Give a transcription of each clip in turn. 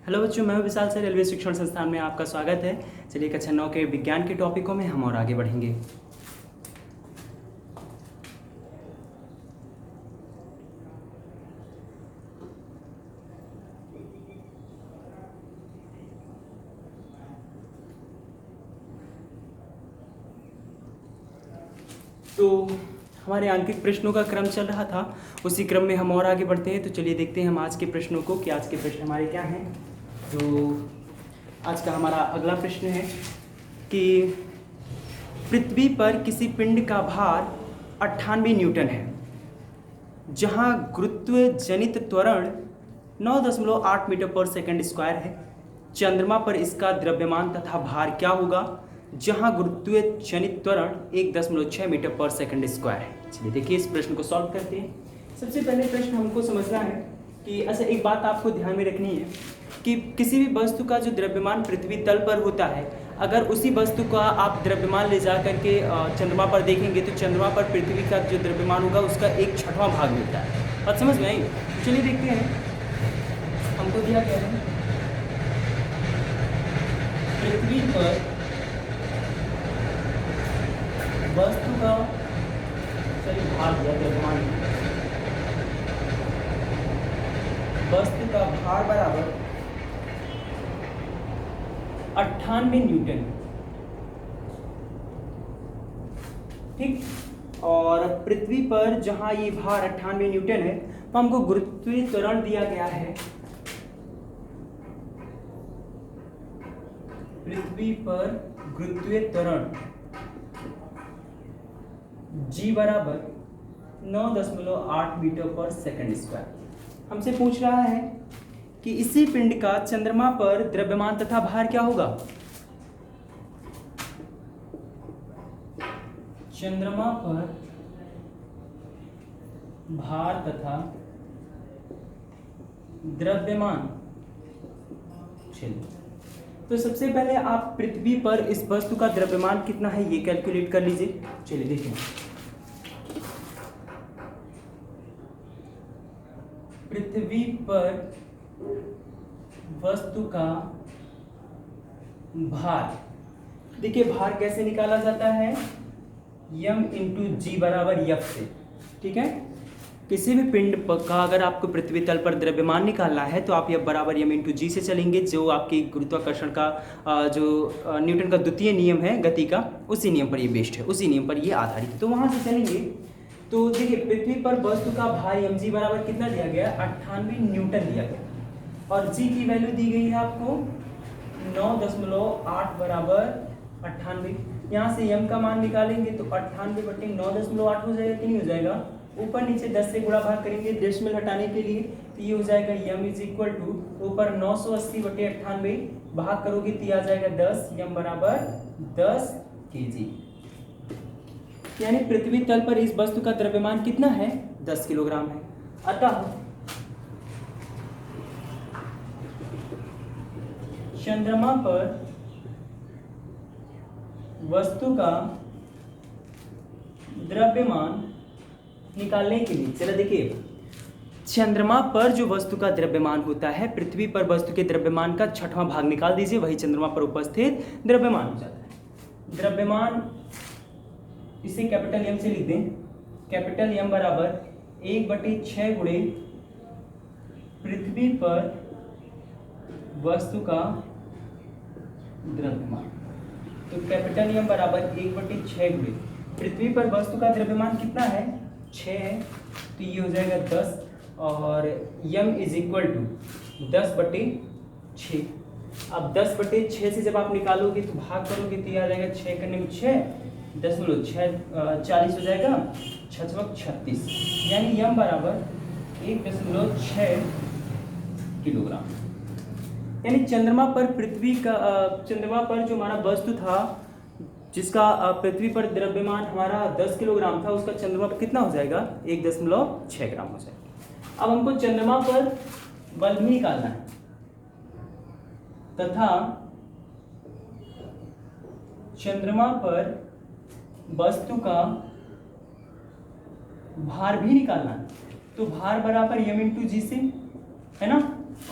Hello बच्चों, मैं हूं विशाल से रेलवे शिक्षण संस्थान में आपका स्वागत है। चलिए कक्षा 9 के विज्ञान के टॉपिकों में हम और आगे बढ़ेंगे। तो हमारे आंकिक प्रश्नों का क्रम चल रहा था, उसी क्रम में हम और आगे बढ़ते हैं। तो चलिए देखते हैं हम आज के प्रश्नों को कि आज के प्रश्न हमारे क्या हैं। तो आज का हमारा अगला प्रश्न है कि पृथ्वी पर किसी पिंड का भार 98 न्यूटन है, जहां गुरुत्व जनित त्वरण 9.8 मीटर पर सेकंड स्क्वायर है। चंद्रमा पर इसका द्रव्यमान तथा भार क्या होगा, जहां गुरुत्व जनित त्वरण 1.6 मीटर पर सेकंड स्क्वायर है। चलिए देखिए इस प्रश्न को सॉल्व करते हैं। सबसे पहले प्रश्न हमको समझना है कि अच्छा, एक बात आपको ध्यान में रखनी है कि किसी भी वस्तु का जो द्रव्यमान पृथ्वी तल पर होता है, अगर उसी वस्तु का आप द्रव्यमान ले जा करके चंद्रमा पर देखेंगे तो चंद्रमा पर पृथ्वी का जो द्रव्यमान होगा उसका 1/6 भाग मिलता है। बात समझ में आई? चलिए देखते हैं, हमको दिया गया है पृथ्वी पर वस्तु का भार दिया, द्रव्यमान वस्तु का भार बराबर 98 न्यूटन, ठीक। और पृथ्वी पर जहां ये भार 98 न्यूटन है तो हमको गुरुत्वीय त्वरण दिया गया है। पृथ्वी पर गुरुत्वीय त्वरण G बराबर 9.8 मीटर पर सेकंड स्क्वायर। हमसे पूछ रहा है कि इसी पिंड का चंद्रमा पर द्रव्यमान तथा भार क्या होगा। चंद्रमा पर भार तथा द्रव्यमान। चलिए तो सबसे पहले आप पृथ्वी पर इस वस्तु का द्रव्यमान कितना है ये कैलकुलेट कर लीजिए। चलिए देखिए, पृथ्वी पर वस्तु का भार, देखिए भार कैसे निकाला जाता है, m इंटू जी बराबर F से, ठीक है। किसी भी पिंड का अगर आपको पृथ्वी तल पर द्रव्यमान निकालना है तो आप F बराबर m इंटू जी से चलेंगे, जो आपकी गुरुत्वाकर्षण का जो न्यूटन का द्वितीय नियम है गति का, उसी नियम पर ये बेस्ड है, उसी नियम पर ये आधारित है। तो वहां से चलेंगे तो देखिए पृथ्वी पर वस्तु का भार mg बराबर कितना दिया गया, 98 न्यूटन दिया गया, और g की वैल्यू दी गई है आपको 9.8 बराबर 98। यहाँ से m का मान निकालेंगे तो 98 बटे 9.8 हो जाएगा कि नहीं हो जाएगा। ऊपर नीचे 10 से गुणा भाग करेंगे डेसिमल हटाने के लिए, तो ये हो जाएगा m इज इक्वल टू ऊपर 980 बटे 98 भाग करोगे तो ये आ जाएगा 10, m बराबर 10 kg। यानी पृथ्वी तल पर इस वस्तु का द्रव्यमान कितना है, 10 किलोग्राम है। अतः चंद्रमा पर वस्तु का द्रव्यमान निकालने के लिए, चलो देखिए चंद्रमा पर जो वस्तु का द्रव्यमान होता है, पृथ्वी पर वस्तु के द्रव्यमान का 6वां भाग निकाल दीजिए, वही चंद्रमा पर उपस्थित द्रव्यमान हो जाता है। द्रव्यमान इसे कैपिटल M से लिख दें, कैपिटल M बराबर 1/6 गुणे पृथ्वी पर वस्तु का द्रव्यमान। तो कैपिटल M बराबर 1/6 गुणे पृथ्वी पर वस्तु का द्रव्यमान कितना है, 6 है, तो ये हो जाएगा 10, और m इज इक्वल टू 10/6। अब 10/6 से जब आप निकालोगे तो भाग करोगे तो ये आ जाएगा 6 करने में 6 40 हो जाएगा, 36, यानी m बराबर 1.6 किलोग्राम। यानी चंद्रमा पर चंद्रमा पर जो हमारा वस्तु था जिसका पृथ्वी पर द्रव्यमान हमारा 10 किलोग्राम था, उसका चंद्रमा पर कितना हो जाएगा, 1.6 ग्राम हो जाएगा। अब हमको चंद्रमा पर बल भी निकालना है तथा चंद्रमा पर वस्तु का भार भी निकालना है। तो भार बराबर m इंटू जी से, है ना।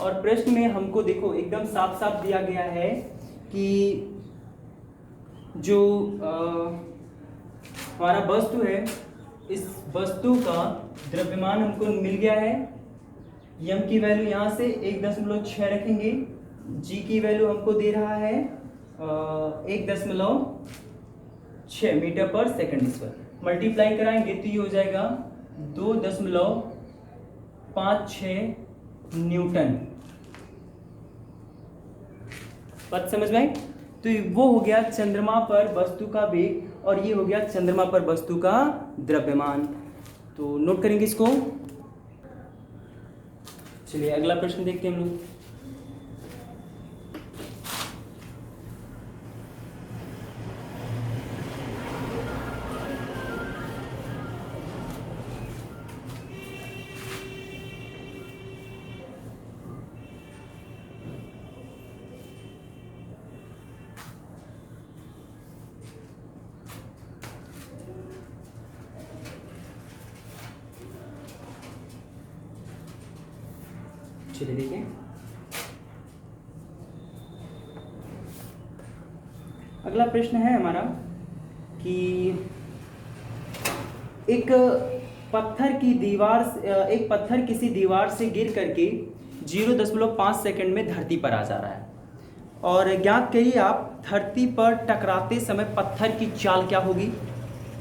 और प्रश्न में हमको देखो एकदम साफ साफ दिया गया है कि जो हमारा वस्तु है, इस वस्तु का द्रव्यमान हमको मिल गया है। यम की वैल्यू यहाँ से 1.6 रखेंगे। जी की वैल्यू हमको दे रहा है 1.6 मीटर पर सेकंड स्क्वायर। मल्टीप्लाई कराएंगे तो ये हो जाएगा 2.56 न्यूटन। बात समझ में आई? तो वो हो गया चंद्रमा पर वस्तु का वेग और ये हो गया चंद्रमा पर वस्तु का द्रव्यमान। तो नोट करेंगे इसको। चलिए अगला प्रश्न देखते हैं हम लोग। चलिए देखिए, अगला प्रश्न है हमारा कि एक पत्थर किसी दीवार से गिर करके 0.5 सेकंड में धरती पर आ जा रहा है और ज्ञात करिए आप धरती पर टकराते समय पत्थर की चाल क्या होगी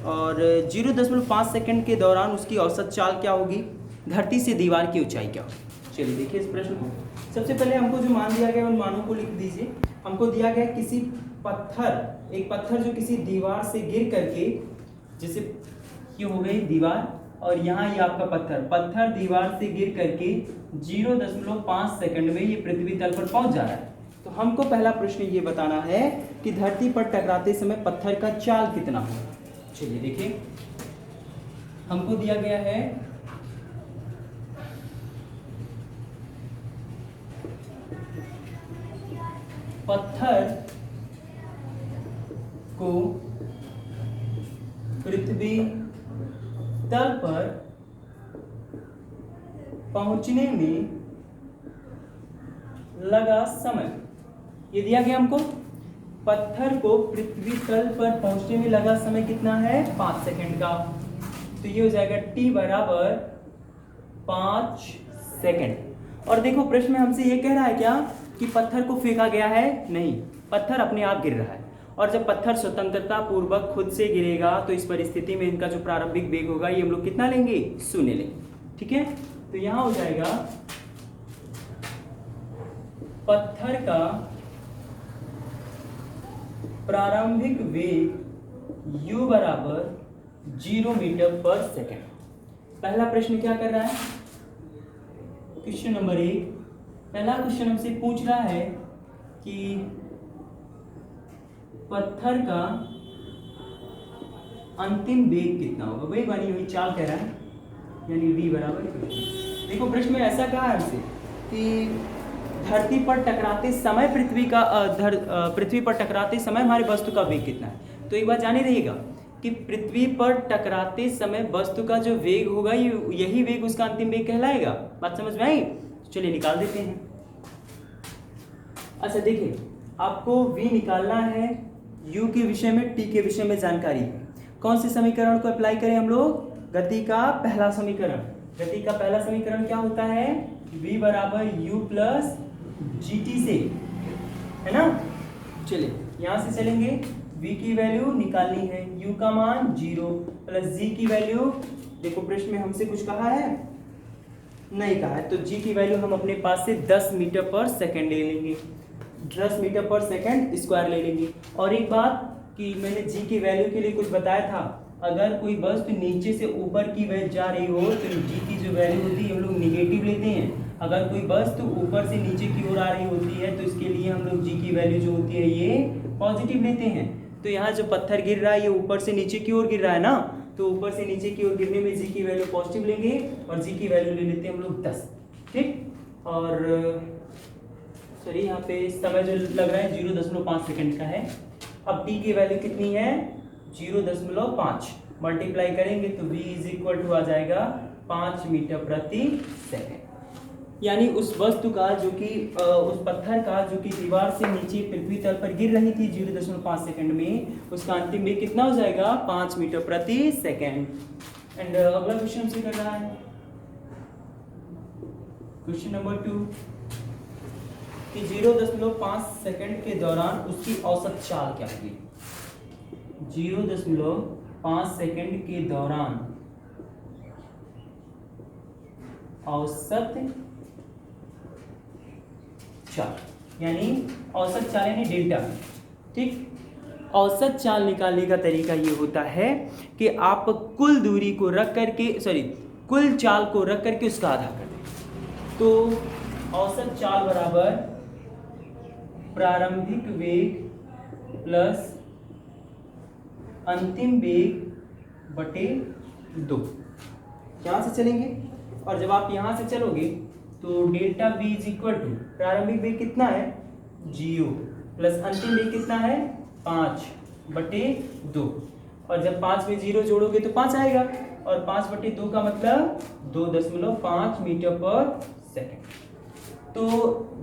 और 0.5 सेकंड के दौरान उसकी औसत चाल क्या होगी, धरती से दीवार की ऊंचाई क्या होगी। चलिए देखिए इस प्रश्न को। सबसे पहले हमको जो मान दिया गया उन मानों को लिख दीजिए। हमको दिया गया किसी एक पत्थर जो किसी दीवार से गिर करके, जैसे ये हो गई दीवार और यहाँ ये आपका पत्थर दीवार से गिर करके 0.5 सेकंड में ये पृथ्वी तल पर पहुंच जा रहा है। तो हमको पहला प्रश्न ये बताना है कि धरती पर टकराते समय पत्थर का चाल कितना होगा। चलिए देखिए, हमको दिया गया है पत्थर को पृथ्वी तल पर पहुंचने में लगा समय, ये दिया गया हमको। पत्थर को पृथ्वी तल पर पहुंचने में लगा समय कितना है, 5 सेकंड का। तो ये हो जाएगा t बराबर 5 सेकंड। और देखो प्रश्न में हमसे ये कह रहा है क्या कि पत्थर को फेंका गया है, नहीं, पत्थर अपने आप गिर रहा है। और जब पत्थर स्वतंत्रता पूर्वक खुद से गिरेगा तो इस परिस्थिति में इनका जो प्रारंभिक वेग होगा ये हम लोग कितना लेंगे, 0 लेंगे। ठीक है, तो यहां हो जाएगा पत्थर का प्रारंभिक वेग u बराबर 0 मीटर पर सेकंड। पहला प्रश्न क्या कर रहा है, क्वेश्चन नंबर 1, पहला क्वेश्चन हमसे पूछ रहा है कि पत्थर का अंतिम वेग कितना होगा, वही वाली वही चाल कह रहा है, यानी v बराबर। देखो प्रश्न में ऐसा कहा है हमसे कि धरती पर टकराते समय पृथ्वी पर टकराते समय हमारे वस्तु का वेग कितना है। तो एक बात जाने रहिएगा कि पृथ्वी पर टकराते समय वस्तु का जो वेग होगा यही वेग उसका अंतिम वेग कहलाएगा। बात समझ में आई? चलिए निकाल देते हैं। अच्छा देखिए, आपको v निकालना है, u के विषय में, t के विषय में जानकारी है। कौन से समीकरण को अप्लाई करें हम लोग, गति का पहला समीकरण। गति का पहला समीकरण क्या होता है, v बराबर u प्लस gt से, है ना। चलिए यहां से चलेंगे, v की वैल्यू निकालनी है, u का मान 0 प्लस g की वैल्यू, देखो प्रश्न में हमसे कुछ कहा है, नहीं कहा है, तो g की वैल्यू हम अपने पास से 10 मीटर पर सेकंड ले लेंगे, 10 मीटर पर सेकंड स्क्वायर ले लेंगे। और एक बात कि मैंने g की वैल्यू के लिए कुछ बताया था, अगर कोई वस्तु नीचे से ऊपर की वजह जा रही हो तो g की जो वैल्यू होती है हम लोग निगेटिव लेते हैं। अगर कोई वस्तु ऊपर से नीचे की ओर आ रही होती है तो इसके लिए हम लोग g की वैल्यू जो होती है ये पॉजिटिव लेते हैं। तो यहाँ जो पत्थर गिर रहा है ये ऊपर से नीचे की ओर गिर रहा है ना, तो ऊपर से नीचे की ओर गिरने में g की वैल्यू पॉजिटिव लेंगे और g की वैल्यू ले लेते हैं हम लोग 10। ठीक, और सॉरी यहाँ पे समय जो लग रहा है 0.5 सेकंड का है। अब t की वैल्यू कितनी है, 0.5 मल्टीप्लाई करेंगे तो v इज इक्वल टू आ जाएगा 5 मीटर प्रति सेकंड। यानी उस वस्तु का जो कि उस पत्थर का जो कि दीवार से नीचे पृथ्वी तल पर गिर रही थी 0.5 सेकंड में, उसका अंतिम वेग कितना हो जाएगा 5 मीटर प्रति सेकंड। एंड अगला क्वेश्चन हमसे कर रहा है क्वेश्चन नंबर 2 कि 0.5 सेकंड के दौरान उसकी औसत चाल क्या होगी। 0.5 सेकंड के दौरान औसत चाल, यानी औसत चाल यानी डेल्टा। ठीक, औसत चाल निकालने का तरीका ये होता है कि आप कुल दूरी को रख करके कुल चाल को रख करके उसका आधा कर दें। तो औसत चाल बराबर प्रारंभिक वेग प्लस अंतिम वेग बटे 2। यहां से चलेंगे और जब आप यहां से चलोगे तो delta v is equal to प्रारंभिक वेग कितना है 0 प्लस अंतिम वेग कितना है 5 बटे 2। और जब 5 में 0 जोड़ोगे तो 5 आएगा और 5 बटे 2 का मतलब 2.5 मीटर पर सेकंड। तो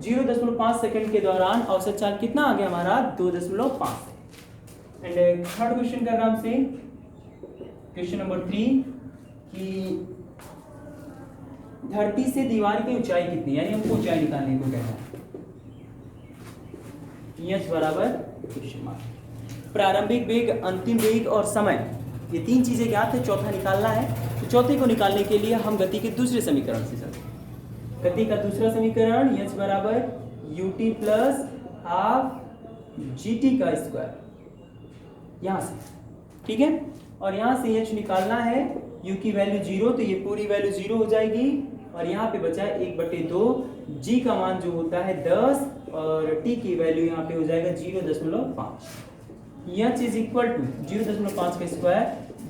0.5 सेकंड के दौरान औसत चाल कितना आ गया हमारा 2.5। एंड थर्ड क्वेश्चन कर रहा हूं हमसे क्वेश्चन नंबर 3 कि धरती से दीवार की ऊंचाई कितनी, यानी हमको ऊंचाई निकालने को कहना है। h बराबर क्वेश्चन मार्क, प्रारंभिक वेग, अंतिम वेग और समय, ये 3 चीजें ज्ञात है, चौथा निकालना है। तो चौथे को निकालने के लिए हम गति के दूसरे समीकरण से चलते। गति का दूसरा समीकरण h बराबर ut प्लस हाफ gt का स्क्वायर, यहां से, ठीक है। और यहां से h निकालना है, u की वैल्यू 0 तो ये पूरी वैल्यू 0 हो जाएगी और यहाँ पे बचा है 1/2, g का मान जो होता है 10 और t की वैल्यू यहाँ पे हो जाएगा 0.5। h इज इक्वल टू 0.5 का स्क्वायर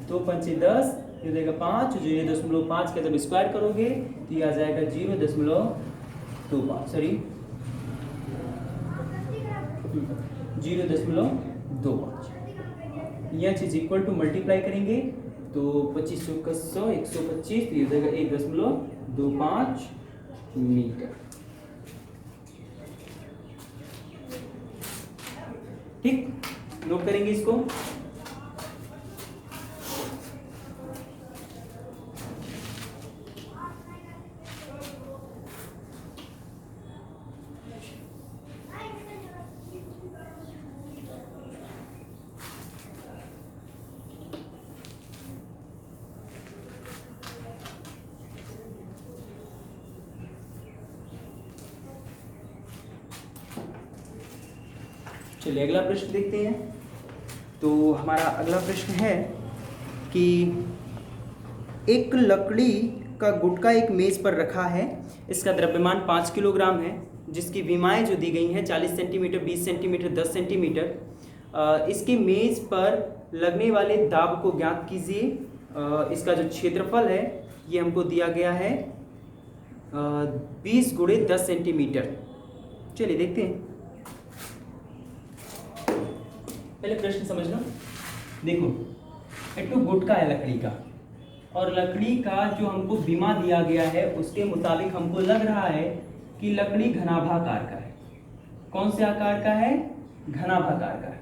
2 पंचे 10 ये देगा 5, 0.5 का जब स्क्वायर करोगे तो ये आ जाएगा 0.25 h is equal to multiply करेंगे तो 25 चौका 100 125 तो ये हो जाएगा 1.25 मीटर। ठीक, नोट करेंगे इसको। चलिए अगला प्रश्न देखते हैं। तो हमारा अगला प्रश्न है कि एक लकड़ी का गुटका एक मेज पर रखा है, इसका द्रव्यमान 5 किलोग्राम है, जिसकी विमाएं जो दी गई हैं 40 सेंटीमीटर, 20 सेंटीमीटर, 10 सेंटीमीटर। इसके मेज पर लगने वाले दाब को ज्ञात कीजिए। इसका जो क्षेत्रफल है ये हमको दिया गया है 20 गुणे 10 सेंटीमीटर। चलिए देखते हैं, पहले प्रश्न समझना। देखो, एक तो गुटका है लकड़ी का और लकड़ी का जो हमको बीमा दिया गया है उसके मुताबिक हमको लग रहा है कि लकड़ी घनाभाकार का है। कौन से आकार का है? घनाभाकार का है।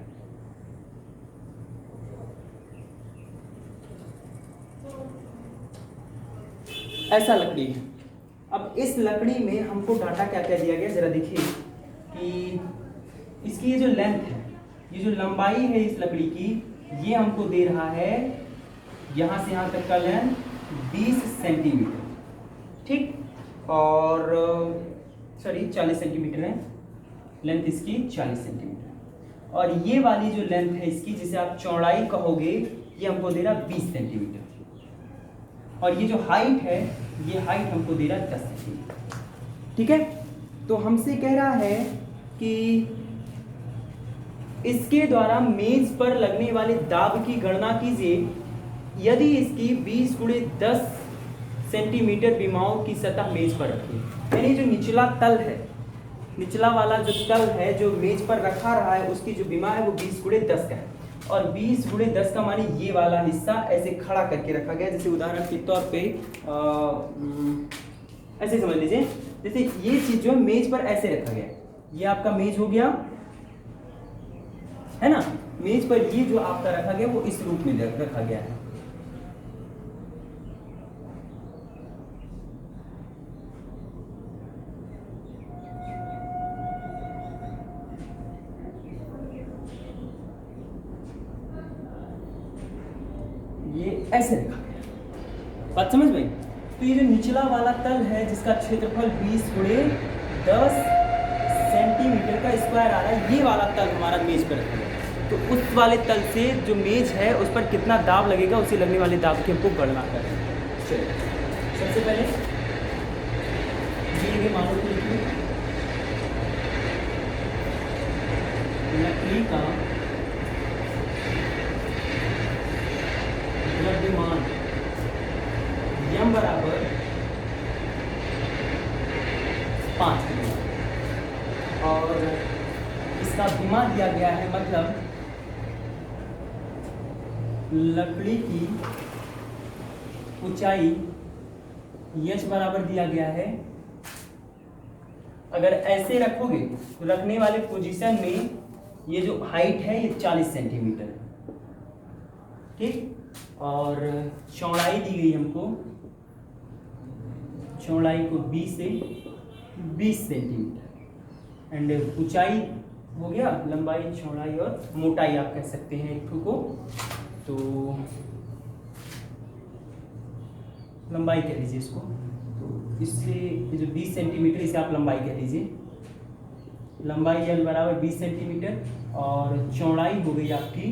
ऐसा लकड़ी है। अब इस लकड़ी में हमको डाटा क्या क्या दिया गया, जरा देखिए कि इसकी ये जो लेंथ है, ये जो लंबाई है इस लकड़ी की, ये हमको दे रहा है यहाँ से यहाँ तक का लेंथ 20 सेंटीमीटर, ठीक, और 40 सेंटीमीटर है लेंथ इसकी, 40 सेंटीमीटर। और ये वाली जो लेंथ है इसकी, जिसे आप चौड़ाई कहोगे, ये हमको दे रहा 20 सेंटीमीटर। और ये जो हाइट है, ये हाइट हमको दे रहा 10 सेंटीमीटर, ठीक है। तो हमसे कह रहा है कि इसके द्वारा मेज पर लगने वाले दाब की गणना कीजिए यदि इसकी 20 गुणे 10 सेंटीमीटर विमाओं की सतह मेज पर रखी। यानी जो निचला तल है, निचला वाला जो तल है जो मेज पर रखा रहा है, उसकी जो विमा है वो 20 गुणे 10 का है। और 20 गुणे 10 का माने ये वाला हिस्सा ऐसे खड़ा करके रखा गया, जैसे उदाहरण के तौर पे ऐसे समझ लीजिए जैसे ये चीज जो है मेज पर ऐसे रखा गया है, ये आपका मेज हो गया है ना, मेज पर ये जो आपका रखा गया वो इस रूप में रखा गया है। ये ऐसे रखा गया, बात समझ में। तो ये जो निचला वाला तल है जिसका क्षेत्रफल 20 गुणे 10 सेंटीमीटर का स्क्वायर आ रहा है, ये वाला तल हमारा मेज पर रखा गया। तो उस वाले तल से जो मेज है उस पर कितना दाब लगेगा, उसे लगने वाले दाब की हमको गणना करनी है। चलिए सबसे पहले ये मानो कि लकड़ी का द्रव्यमान यम बराबर 5 किलो और इसका विमा दिया गया है, मतलब लकड़ी की ऊंचाई यच बराबर दिया गया है। अगर ऐसे रखोगे तो रखने वाले पोजीशन में ये जो हाइट है ये 40 सेंटीमीटर है, ठीक। और चौड़ाई दी गई हमको, चौड़ाई को 20 से 20 सेंटीमीटर एंड ऊंचाई हो गया, लंबाई चौड़ाई और मोटाई आप कह सकते हैं एक को। तो लंबाई कह लीजिए इसको, तो इससे जो 20 सेंटीमीटर इसे आप लंबाई कह लीजिए। लंबाई एल बराबर 20 सेंटीमीटर और चौड़ाई हो गई आपकी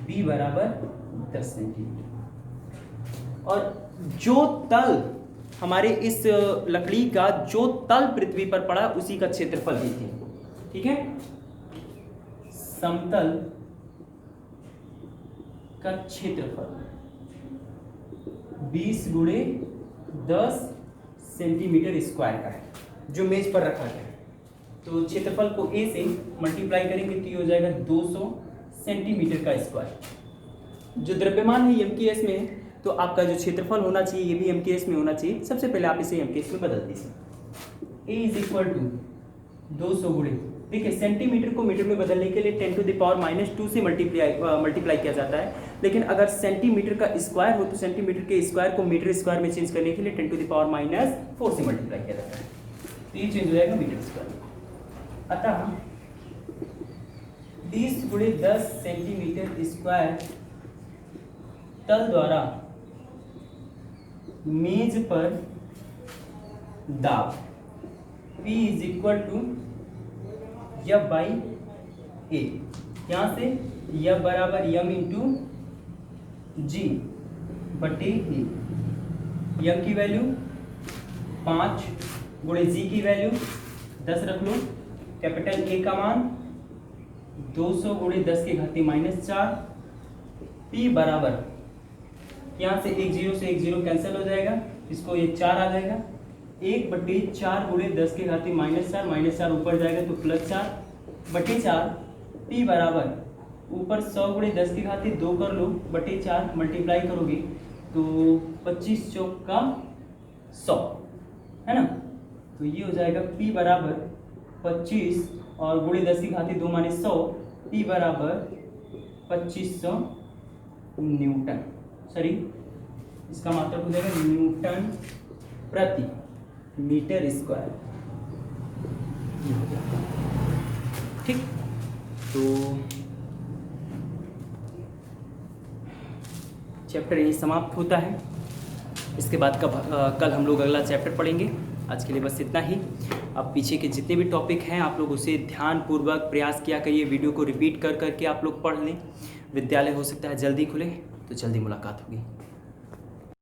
बी बराबर 10 सेंटीमीटर। और जो तल हमारे इस लकड़ी का जो तल पृथ्वी पर पड़ा उसी का क्षेत्रफल देखिए, ठीक है। समतल का क्षेत्रफल 20 गुणे 10 सेंटीमीटर स्क्वायर का है जो मेज पर रखा गया है। तो क्षेत्रफल को ए से मल्टीप्लाई करेंगे तो ये हो जाएगा 200 सेंटीमीटर का स्क्वायर। जो द्रव्यमान है एम के एस में है, तो आपका जो क्षेत्रफल होना चाहिए ये भी एम के एस में होना चाहिए। सबसे पहले आप इसे एम के एस में बदल दीजिए। ए इज इक्वल टू 200 गुणे, देखिए सेंटीमीटर को मीटर में बदलने के लिए 10 टू द पावर -2 से मल्टीप्लाई किया जाता है, लेकिन अगर सेंटीमीटर का स्क्वायर हो तो सेंटीमीटर के स्क्वायर को मीटर स्क्वायर में चेंज करने के लिए 10 टू द पावर -4 से मल्टीप्लाई किया जाता है, तो ये चेंज हो जाएगा मीटर स्क्वायर। अतः 20 गुणे 10 सेंटीमीटर स्क्वायर तल द्वारा मेज पर दाब P is equal to F by A, यहाँ से यफ बराबर यम इंटू जी बटे ए। यम की वैल्यू 5 गुणे जी की वैल्यू 10 रख लो। कैपिटल ए का मान 200 गुणे 10 की घाती -4। P बराबर यहाँ से एक जीरो से एक जीरो कैंसिल हो जाएगा, इसको ये 4 आ जाएगा। 1/4 गुणे 10 की घाती -4 ऊपर जाएगा तो +4 बटे 4। P बराबर ऊपर 100 गुणे 10 की घाती 2 कर लो बटे 4 मल्टीप्लाई करोगे तो 25 चौक का 100 है ना, तो ये हो जाएगा P बराबर 25 और गुणे 10 की घाती 2 माने 100। P बराबर 2500 न्यूटन, सॉरी इसका मात्रक हो जाएगा न्यूटन प्रति मीटर स्क्वायर, ठीक। तो चैप्टर यही समाप्त होता है। इसके बाद कल हम लोग अगला चैप्टर पढ़ेंगे। आज के लिए बस इतना ही। अब पीछे के जितने भी टॉपिक हैं आप लोग उसे ध्यानपूर्वक प्रयास किया करिए, वीडियो को रिपीट कर करके आप लोग पढ़ लें। विद्यालय हो सकता है जल्दी खुले, तो जल्दी मुलाकात होगी।